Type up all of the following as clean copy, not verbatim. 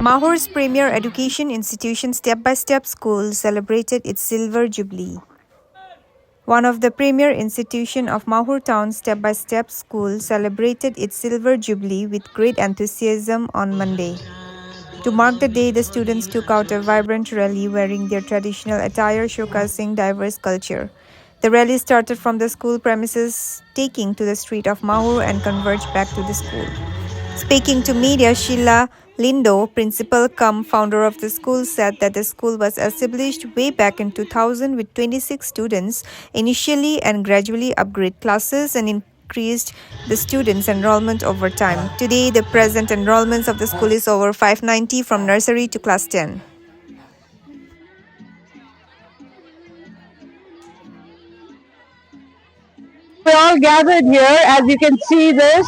Mahur's premier education institution Step by Step School celebrated its silver jubilee. One of the premier institutions of Mahur town, Step by Step School, celebrated its silver jubilee with great enthusiasm on Monday. To mark the day, the students took out a vibrant rally wearing their traditional attire showcasing diverse culture. The rally started from the school premises, taking to the street of Mahur and converged back to the school. Speaking to media, Sheila Lindo, principal cum founder of the school, said that the school was established way back in 2000 with 26 students initially and gradually upgrade classes and increased the students' enrollment over time. Today, the present enrollments of the school is over 590 from nursery to class 10. We're all gathered here. As you can see this,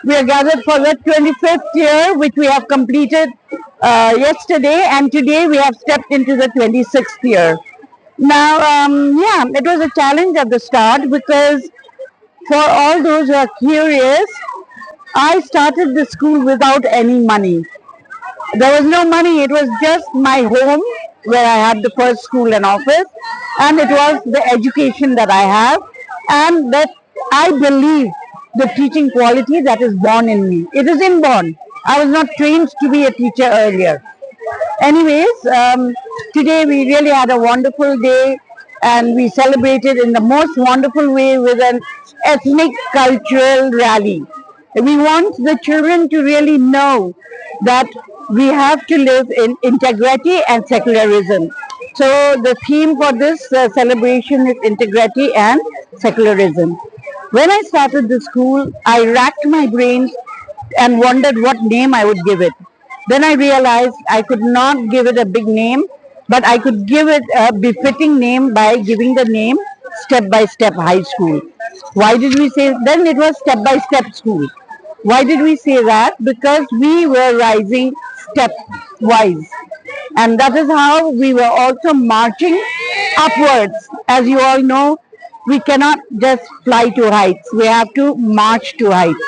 we are gathered for the 25th year, which we have completed yesterday, and today we have stepped into the 26th year. Now, it was a challenge at the start because for all those who are curious, I started the school without any money. There was no money. It was just my home where I had the first school and office, and it was the education that I have, and that I believe the teaching quality that is born in me. It is inborn. I was not trained to be a teacher earlier. Anyways, today we really had a wonderful day, and we celebrated in the most wonderful way with an ethnic cultural rally. We want the children to really know that we have to live in integrity and secularism. So the theme for this celebration is integrity and secularism. When I started the school, I racked my brains and wondered what name I would give it. Then I realized I could not give it a big name, but I could give it a befitting name by giving the name Step by Step High School. Why did we say then it was Step by Step School? Why did we say that? Because we were rising stepwise. And that is how we were also marching upwards. As you all know, we cannot just fly to heights. We have to march to heights.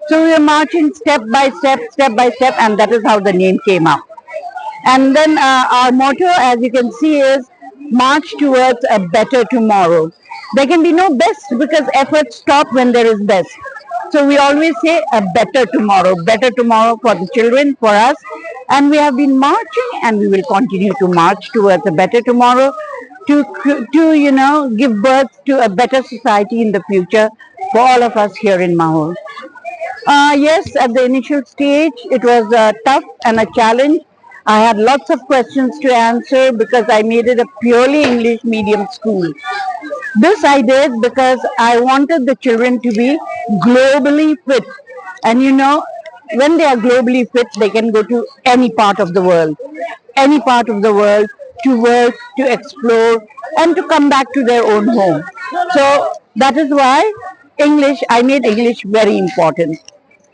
So we are marching step by step, and that is how the name came up. And then our motto, as you can see, is march towards a better tomorrow. There can be no best because efforts stop when there is best. So we always say a better tomorrow for the children, for us. And we have been marching, and we will continue to march towards a better tomorrow to give birth to a better society in the future for all of us here in Mahur. Yes, at the initial stage, it was tough and a challenge. I had lots of questions to answer because I made it a purely English medium school. This I did because I wanted the children to be globally fit. And when they are globally fit, they can go to any part of the world to work, to explore, and to come back to their own home. So that is why I made English very important.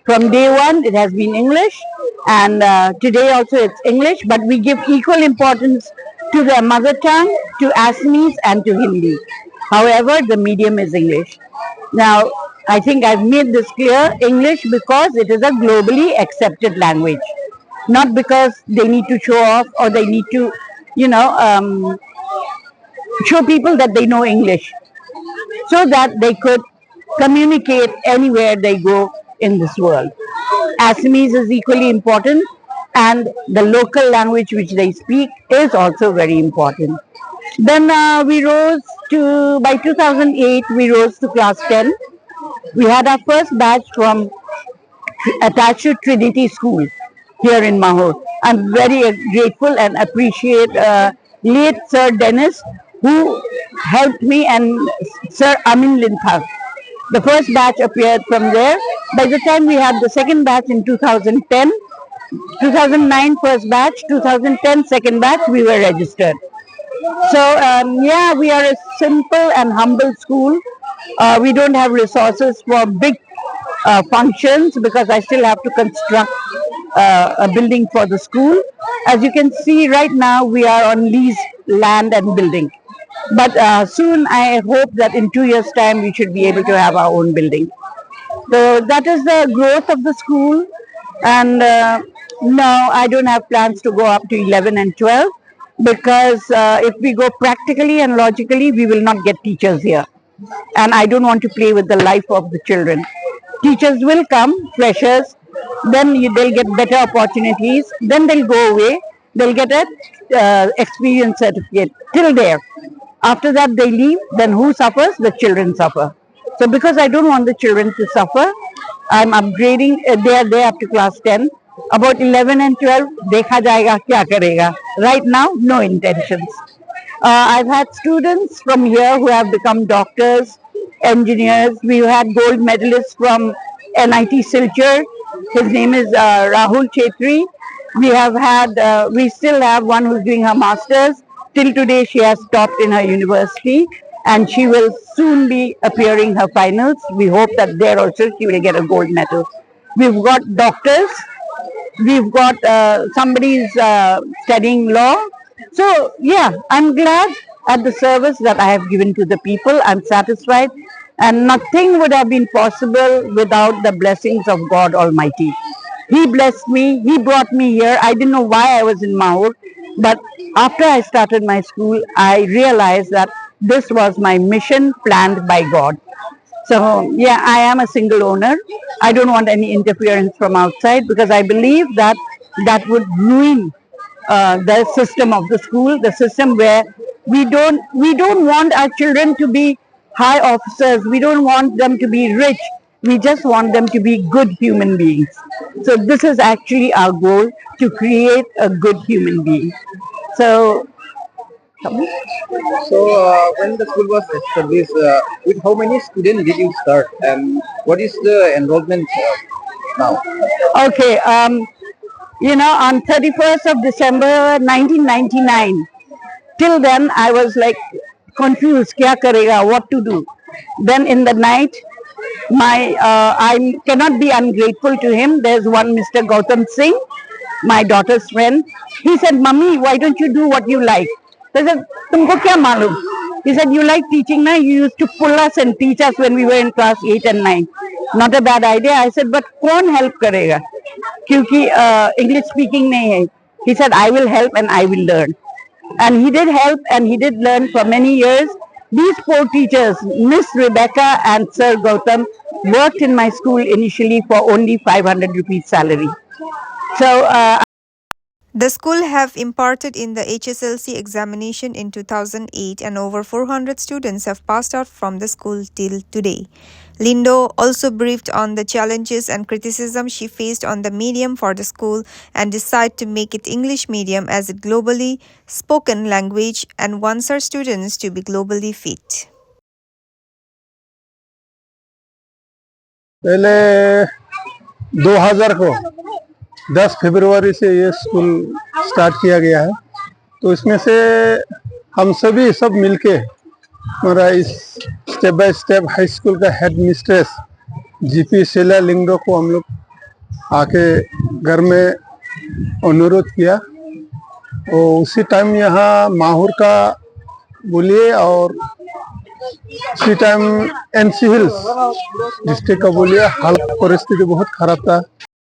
From day one, it has been English, and today also it's English, but we give equal importance to their mother tongue, to Assamese, and to Hindi. However, the medium is English. Now, I think I've made this clear, English because it is a globally accepted language, not because they need to show off or they need to, show people that they know English, so that they could communicate anywhere they go in this world. Assamese is equally important, and the local language which they speak is also very important. Then by 2008, we rose to class 10. We had our first batch from attached to Trinity School here in Mahur. I'm very grateful and appreciate late Sir Dennis, who helped me, and Sir Amin Linthag. The first batch appeared from there. By the time we had the second batch in 2010, 2009 first batch, 2010 second batch, we were registered. So we are a simple and humble school. We don't have resources for big functions because I still have to construct a building for the school. As you can see right now, we are on leased land and building. But soon I hope that in 2 years' time we should be able to have our own building. So that is the growth of the school, and No, I don't have plans to go up to 11 and 12 because if we go practically and logically, we will not get teachers here. And I don't want to play with the life of the children. Teachers will come, freshers, then they'll get better opportunities, then they'll go away, they'll get a experience certificate till there. After that, they leave, then who suffers? The children suffer. So because I don't want the children to suffer, I'm upgrading. They are there up to class 10. About 11 and 12, देखा जाएगा क्या करेगा. Right now, no intentions. I've had students from here who have become doctors, engineers. We've had gold medalists from NIT Silchar. His name is Rahul Chetri. We still have one who's doing her masters. Till today, she has topped in her university, and she will soon be appearing her finals. We hope that there also she will get a gold medal. We've got doctors. We've got somebody's studying law. So yeah, I'm glad at the service that I have given to the people. I'm satisfied, and nothing would have been possible without the blessings of God Almighty. He blessed me. He brought me here. I didn't know why I was in Mahur, but after I started my school, I realized that this was my mission planned by God. So yeah, I am a single owner. I don't want any interference from outside because I believe that that would ruin the system of the school, the system where we don't want our children to be high officers. We don't want them to be rich. We just want them to be good human beings. So this is actually our goal, to create a good human being. So So, when the school was established, with how many students did you start, and what is the enrollment now? okay, on 31st of December 1999, till then I was like confused, kya karega, what to do. Then in the night, I cannot be ungrateful to him. There's one Mr. Gautam Singh, my daughter's friend. He said, "Mummy, why don't you do what you like?" I said, "Tumko kya malum?" He said, "You like teaching, na? You used to pull us and teach us when we were in class 8 and 9. Not a bad idea." I said, "But कौन help करेगा? क्योंकि English speaking नहीं है." He said, "I will help and I will learn." And he did help and he did learn for many years. These four teachers, Miss Rebecca and Sir Gautam, worked in my school initially for only 500 rupees salary. So The school have imparted in the HSLC examination in 2008 and over 400 students have passed out from the school till today. Lindo also briefed on the challenges and criticism she faced on the medium for the school and decided to make it English medium as a globally spoken language and wants her students to be globally fit. पहले 2000 को 10 फरवरी से ये school start किया गया है, तो इसमें से हम सभी सब मिलके हमारा इस step by step high school का head mistress GP Sheila Lyngdoh को हम लोग आके घर में अनुरोध किया, और उसी टाइम यहाँ माहौर का बोलिए और उसी टाइम एनसी हिल्स डिस्ट्रिक्ट का बोलिए, हाल परिस्थिति बहुत खराब था।